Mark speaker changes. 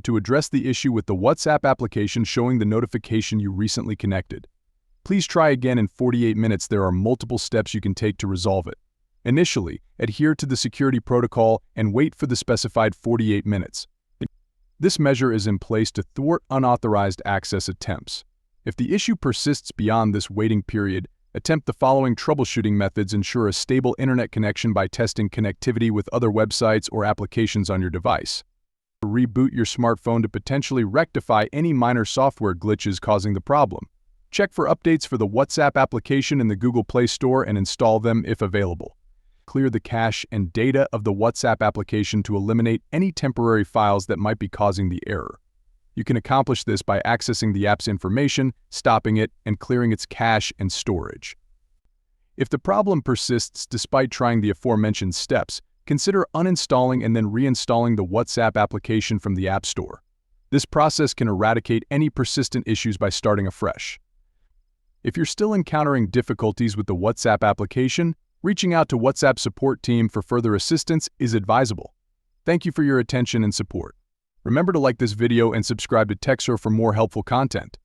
Speaker 1: to address the issue with the WhatsApp application showing the notification you recently connected. Please try again in 48 minutes. There are multiple steps you can take to resolve it. Initially, adhere to the security protocol and wait for the specified 48 minutes. This measure is in place to thwart unauthorized access attempts. If the issue persists beyond this waiting period, attempt the following troubleshooting methods. Ensure a stable internet connection by testing connectivity with other websites or applications on your device. Reboot your smartphone to potentially rectify any minor software glitches causing the problem. Check for updates for the WhatsApp application in the Google Play Store and install them if available. Clear the cache and data of the WhatsApp application to eliminate any temporary files that might be causing the error. You can accomplish this by accessing the app's information, stopping it, and clearing its cache and storage. If the problem persists despite trying the aforementioned steps, consider uninstalling and then reinstalling the WhatsApp application from the App Store. This process can eradicate any persistent issues by starting afresh. If you're still encountering difficulties with the WhatsApp application, reaching out to WhatsApp support team for further assistance is advisable. Thank you for your attention and support. Remember to like this video and subscribe to TechSir for more helpful content.